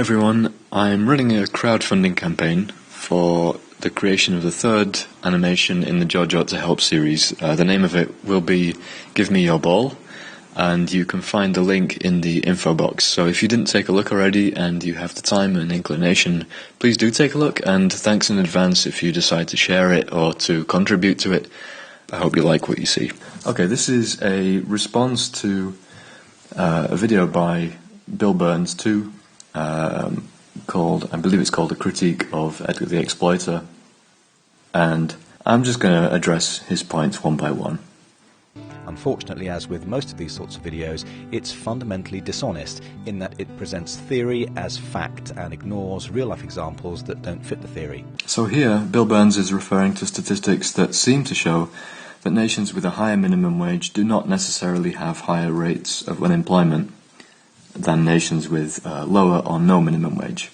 everyone, I'm running a crowdfunding campaign for the creation of the third animation in the George Ought to Help series. The name of it will be Give Me Your Ball, and you can find the link in the info box. So if you didn't take a look already and you have the time and inclination, please do take a look, and thanks in advance if you decide to share it or to contribute to it. I hope you like what you see. Okay, this is a response to a video by Bill Burns 2, called, I believe it's called A Critique of Edgar the Exploiter, and I'm just going to address his points one by one. Unfortunately, as with most of these sorts of videos, it's fundamentally dishonest in that it presents theory as fact and ignores real-life examples that don't fit the theory. So here, Bill Burns is referring to statistics that seem to show that nations with a higher minimum wage do not necessarily have higher rates of unemployment than nations with lower or no minimum wage.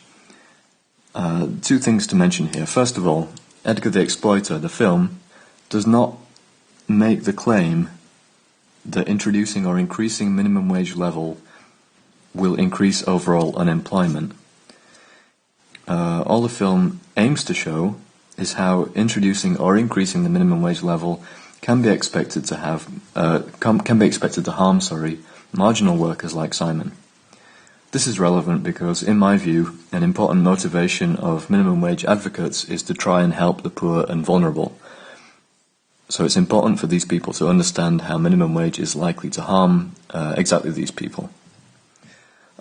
Two things to mention here. First of all, Edgar the Exploiter, the film, does not make the claim that introducing or increasing minimum wage level will increase overall unemployment. All the film aims to show is how introducing or increasing the minimum wage level can be expected to harm marginal workers like Simon. This is relevant because, in my view, an important motivation of minimum wage advocates is to try and help the poor and vulnerable. So it's important for these people to understand how minimum wage is likely to harm exactly these people.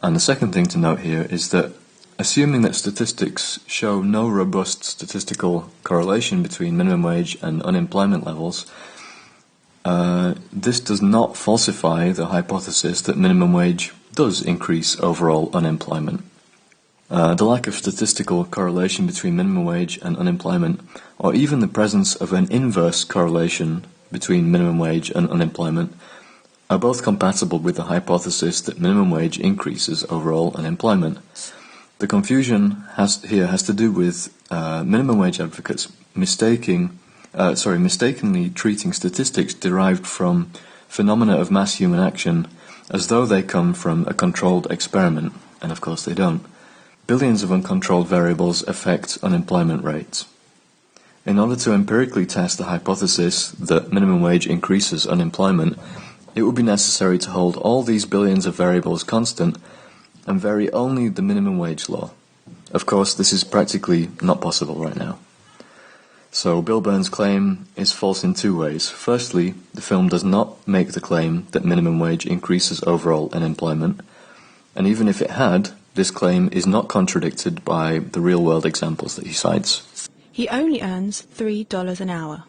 And the second thing to note here is that, assuming that statistics show no robust statistical correlation between minimum wage and unemployment levels, this does not falsify the hypothesis that minimum wage does increase overall unemployment. The lack of statistical correlation between minimum wage and unemployment, or even the presence of an inverse correlation between minimum wage and unemployment, are both compatible with the hypothesis that minimum wage increases overall unemployment. The confusion here has to do with minimum wage advocates mistakenly treating statistics derived from phenomena of mass human action as though they come from a controlled experiment, and of course they don't. Billions of uncontrolled variables affect unemployment rates. In order to empirically test the hypothesis that minimum wage increases unemployment, it would be necessary to hold all these billions of variables constant and vary only the minimum wage law. Of course, this is practically not possible right now. So Bill Burns' claim is false in two ways. Firstly, the film does not make the claim that minimum wage increases overall unemployment, and even if it had, this claim is not contradicted by the real-world examples that he cites. He only earns $3 an hour.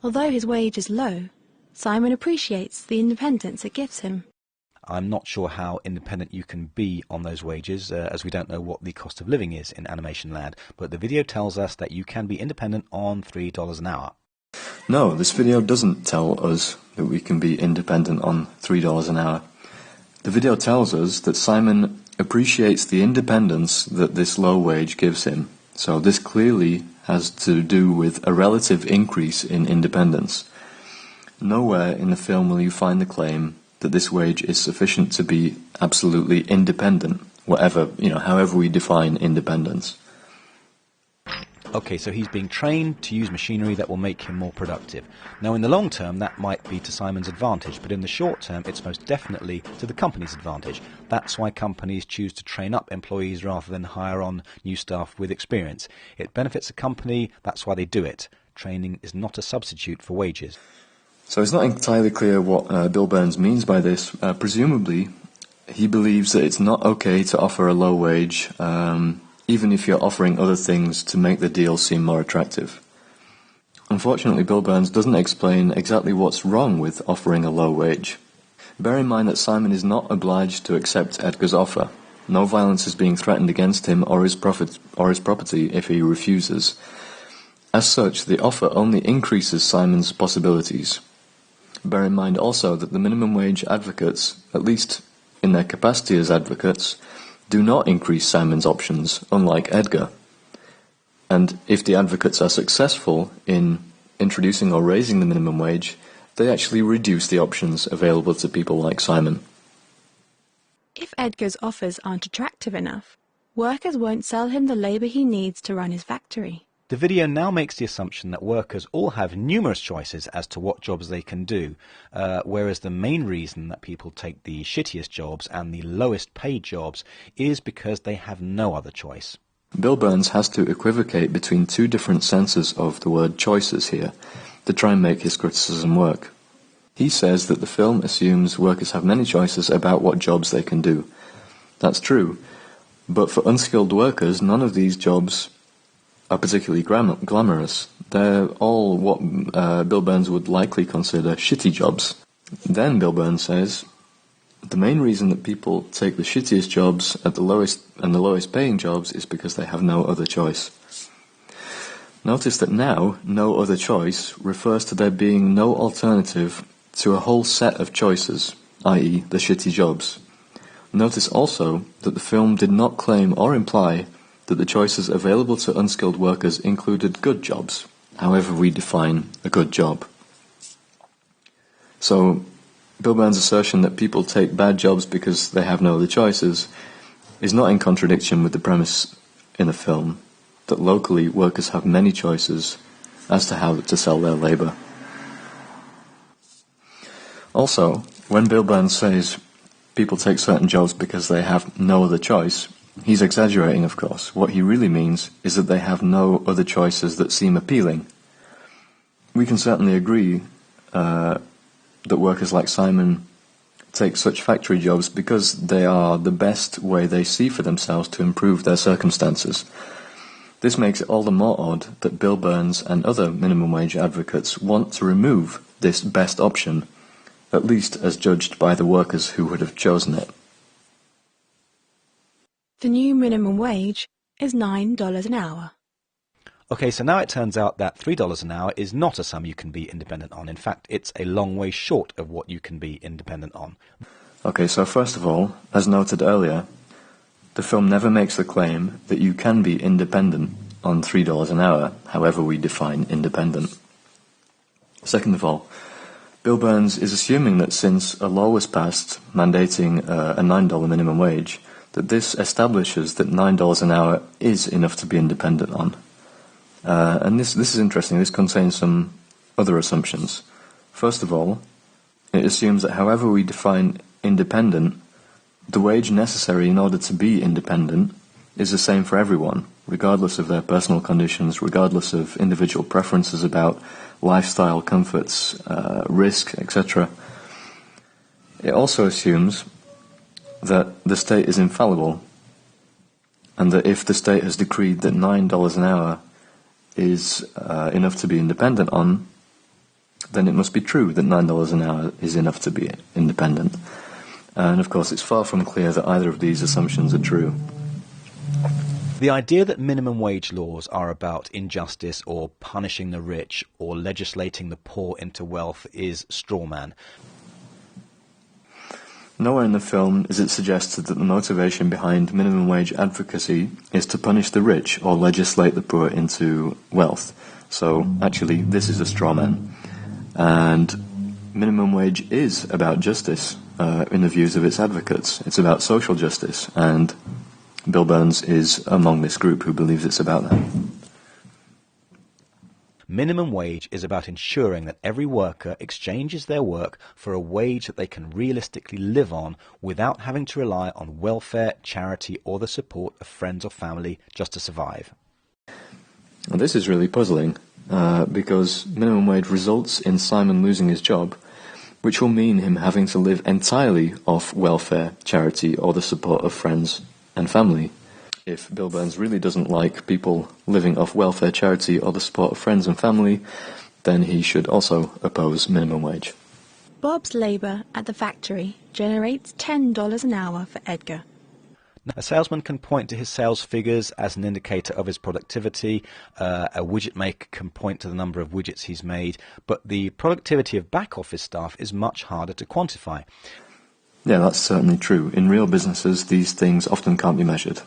Although his wage is low, Simon appreciates the independence it gives him. I'm not sure how independent you can be on those wages, as we don't know what the cost of living is in animation land, but the video tells us that you can be independent on $3 an hour. No, this video doesn't tell us that we can be independent on $3 an hour. The video tells us that Simon appreciates the independence that this low wage gives him. So this clearly has to do with a relative increase in independence. Nowhere in the film will you find the claim that this wage is sufficient to be absolutely independent, however we define independence. Okay, so he's being trained to use machinery that will make him more productive. Now, in the long term, that might be to Simon's advantage, but in the short term, it's most definitely to the company's advantage. That's why companies choose to train up employees rather than hire on new staff with experience. It benefits the company, that's why they do it. Training is not a substitute for wages. So it's not entirely clear what Bill Burns means by this. Presumably, he believes that it's not okay to offer a low wage, even if you're offering other things to make the deal seem more attractive. Unfortunately, Bill Burns doesn't explain exactly what's wrong with offering a low wage. Bear in mind that Simon is not obliged to accept Edgar's offer. No violence is being threatened against him or his property if he refuses. As such, the offer only increases Simon's possibilities. Bear in mind also that the minimum wage advocates, at least in their capacity as advocates, do not increase Simon's options, unlike Edgar. And if the advocates are successful in introducing or raising the minimum wage, they actually reduce the options available to people like Simon. If Edgar's offers aren't attractive enough, workers won't sell him the labour he needs to run his factory. The video now makes the assumption that workers all have numerous choices as to what jobs they can do, whereas the main reason that people take the shittiest jobs and the lowest paid jobs is because they have no other choice. Bill Burns has to equivocate between two different senses of the word choices here to try and make his criticism work. He says that the film assumes workers have many choices about what jobs they can do. That's true, but for unskilled workers, none of these jobs are particularly glamorous. They're all what Bill Burns would likely consider shitty jobs. Then Bill Burns says, the main reason that people take the shittiest jobs at the lowest paying jobs is because they have no other choice. Notice that now, no other choice refers to there being no alternative to a whole set of choices, i.e. the shitty jobs. Notice also that the film did not claim or imply that the choices available to unskilled workers included good jobs, however we define a good job. So, Bill Burns' assertion that people take bad jobs because they have no other choices is not in contradiction with the premise in the film that locally workers have many choices as to how to sell their labour. Also, when Bill Burns says people take certain jobs because they have no other choice, he's exaggerating, of course. What he really means is that they have no other choices that seem appealing. We can certainly agree that workers like Simon take such factory jobs because they are the best way they see for themselves to improve their circumstances. This makes it all the more odd that Bill Burns and other minimum wage advocates want to remove this best option, at least as judged by the workers who would have chosen it. The new minimum wage is $9 an hour. Okay, so now it turns out that $3 an hour is not a sum you can be independent on. In fact, it's a long way short of what you can be independent on. Okay, so first of all, as noted earlier, the film never makes the claim that you can be independent on $3 an hour, however we define independent. Second of all, Bill Burns is assuming that since a law was passed mandating a $9 minimum wage, that this establishes that $9 an hour is enough to be independent on. And this is interesting. This contains some other assumptions. First of all, it assumes that however we define independent, the wage necessary in order to be independent is the same for everyone, regardless of their personal conditions, regardless of individual preferences about lifestyle, comforts, risk, etc. It also assumes that the state is infallible, and that if the state has decreed that $9 an hour is enough to be independent on, then it must be true that $9 an hour is enough to be independent. And of course, it's far from clear that either of these assumptions are true. The idea that minimum wage laws are about injustice or punishing the rich or legislating the poor into wealth is strawman. Nowhere in the film is it suggested that the motivation behind minimum wage advocacy is to punish the rich or legislate the poor into wealth. So, actually, this is a straw man. And minimum wage is about justice in the views of its advocates. It's about social justice, and Bill Burns is among this group who believes it's about that. Minimum wage is about ensuring that every worker exchanges their work for a wage that they can realistically live on without having to rely on welfare, charity, or the support of friends or family just to survive. And this is really puzzling, because minimum wage results in Simon losing his job, which will mean him having to live entirely off welfare, charity, or the support of friends and family. If Bill Burns really doesn't like people living off welfare, charity, or the support of friends and family, then he should also oppose minimum wage. Bob's labour at the factory generates $10 an hour for Edgar. A salesman can point to his sales figures as an indicator of his productivity. A widget maker can point to the number of widgets he's made, but the productivity of back office staff is much harder to quantify. Yeah, that's certainly true. In real businesses, these things often can't be measured.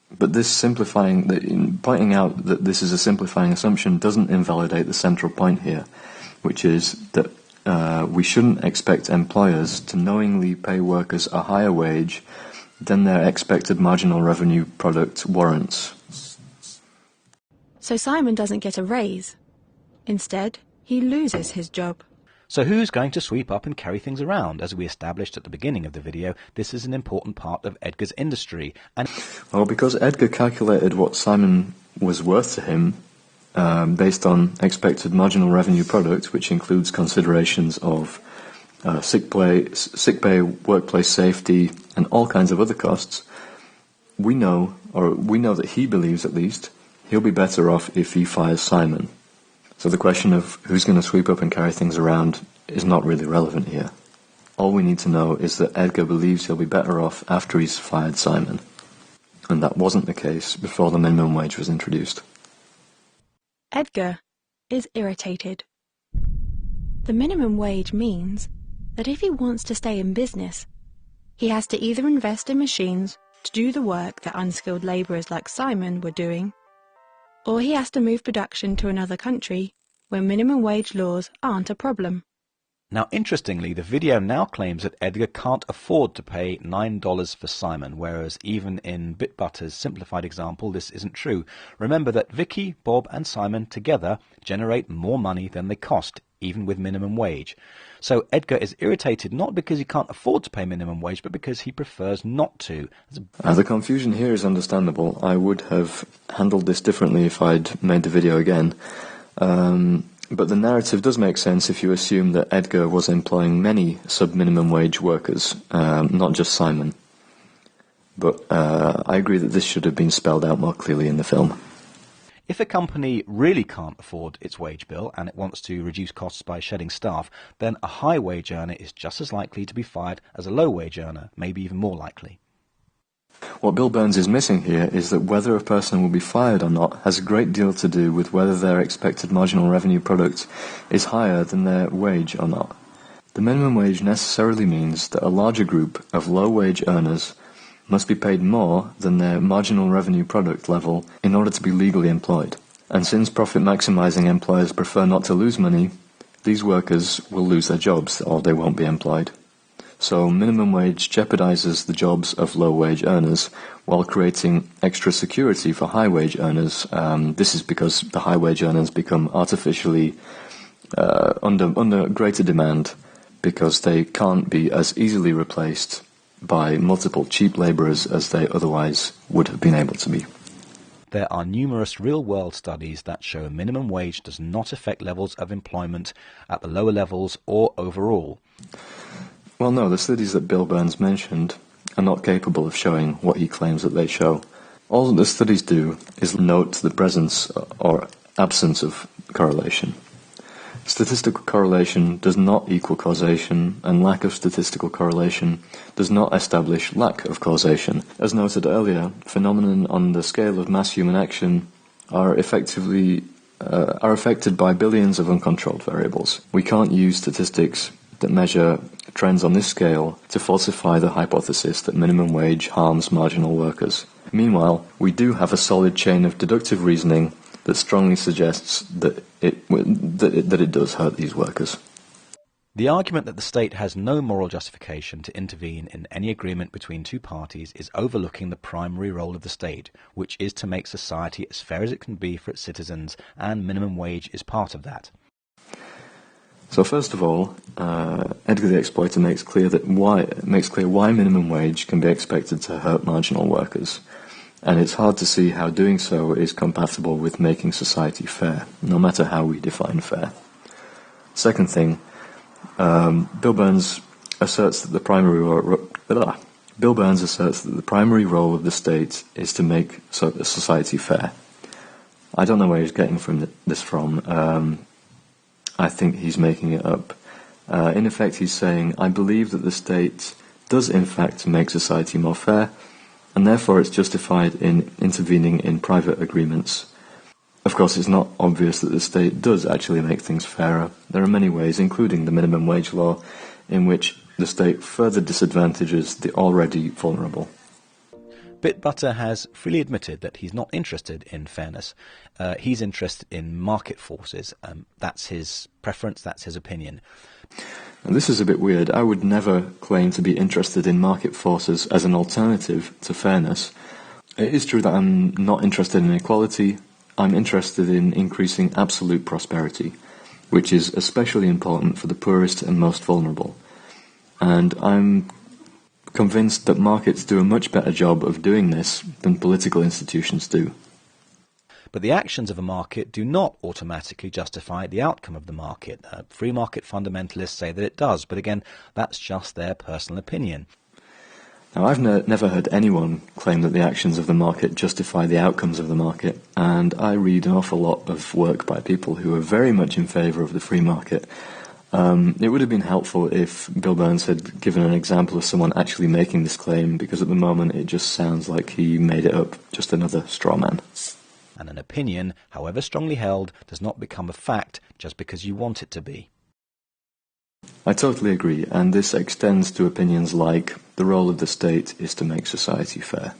But this pointing out that this is a simplifying assumption doesn't invalidate the central point here, which is that we shouldn't expect employers to knowingly pay workers a higher wage than their expected marginal revenue product warrants. So Simon doesn't get a raise. Instead, he loses his job. So who's going to sweep up and carry things around? As we established at the beginning of the video, this is an important part of Edgar's industry. And well, because Edgar calculated what Simon was worth to him based on expected marginal revenue product, which includes considerations of sick pay, workplace safety, and all kinds of other costs, we know that he believes at least he'll be better off if he fires Simon. So the question of who's going to sweep up and carry things around is not really relevant here. All we need to know is that Edgar believes he'll be better off after he's fired Simon. And that wasn't the case before the minimum wage was introduced. Edgar is irritated. The minimum wage means that if he wants to stay in business, he has to either invest in machines to do the work that unskilled labourers like Simon were doing, or he has to move production to another country where minimum wage laws aren't a problem. now, interestingly, the video now claims that Edgar can't afford to pay $9 for Simon, whereas even in Bitbutter's simplified example, this isn't true. Remember that Vicky, Bob and Simon together generate more money than they cost, even with minimum wage. So Edgar is irritated not because he can't afford to pay minimum wage, but because he prefers not to. The confusion here is understandable. I would have handled this differently if I'd made the video again. But the narrative does make sense if you assume that Edgar was employing many sub-minimum wage workers, not just Simon. But I agree that this should have been spelled out more clearly in the film. If a company really can't afford its wage bill and it wants to reduce costs by shedding staff, then a high wage earner is just as likely to be fired as a low wage earner, maybe even more likely. What Bill Burns is missing here is that whether a person will be fired or not has a great deal to do with whether their expected marginal revenue product is higher than their wage or not. The minimum wage necessarily means that a larger group of low-wage earners must be paid more than their marginal revenue product level in order to be legally employed. And since profit-maximizing employers prefer not to lose money, these workers will lose their jobs or they won't be employed. So minimum wage jeopardizes the jobs of low-wage earners while creating extra security for high-wage earners. This is because the high-wage earners become artificially under greater demand because they can't be as easily replaced by multiple cheap labourers as they otherwise would have been able to be. There are numerous real-world studies that show minimum wage does not affect levels of employment at the lower levels or overall. Well, no, the studies that Bill Burns mentioned are not capable of showing what he claims that they show. All that the studies do is note the presence or absence of correlation. Statistical correlation does not equal causation, and lack of statistical correlation does not establish lack of causation. As noted earlier, phenomena on the scale of mass human action are affected by billions of uncontrolled variables. We can't use statistics that measure trends on this scale to falsify the hypothesis that minimum wage harms marginal workers. Meanwhile, we do have a solid chain of deductive reasoning that strongly suggests that it does hurt these workers. The argument that the state has no moral justification to intervene in any agreement between two parties is overlooking the primary role of the state, which is to make society as fair as it can be for its citizens, and minimum wage is part of that. So first of all, Edgar the Exploiter makes clear why minimum wage can be expected to hurt marginal workers, and it's hard to see how doing so is compatible with making society fair, no matter how we define fair. Second thing, Bill Burns asserts that the primary role of the state is to make society fair. I don't know where he's getting this from. I think he's making it up. In effect, he's saying, I believe that the state does in fact make society more fair, and therefore it's justified in intervening in private agreements. Of course, it's not obvious that the state does actually make things fairer. There are many ways, including the minimum wage law, in which the state further disadvantages the already vulnerable. Bitbutter has freely admitted that he's not interested in fairness. He's interested in market forces. That's his preference, that's his opinion. And this is a bit weird. I would never claim to be interested in market forces as an alternative to fairness. It is true that I'm not interested in equality. I'm interested in increasing absolute prosperity, which is especially important for the poorest and most vulnerable. And I'm convinced that markets do a much better job of doing this than political institutions do. But the actions of a market do not automatically justify the outcome of the market. Free market fundamentalists say that it does, but again, that's just their personal opinion. Now, I've never heard anyone claim that the actions of the market justify the outcomes of the market, and I read an awful lot of work by people who are very much in favour of the free market. It would have been helpful if Bill Burns had given an example of someone actually making this claim, because at the moment it just sounds like he made it up, just another straw man. And an opinion, however strongly held, does not become a fact just because you want it to be. I totally agree, and this extends to opinions like the role of the state is to make society fair.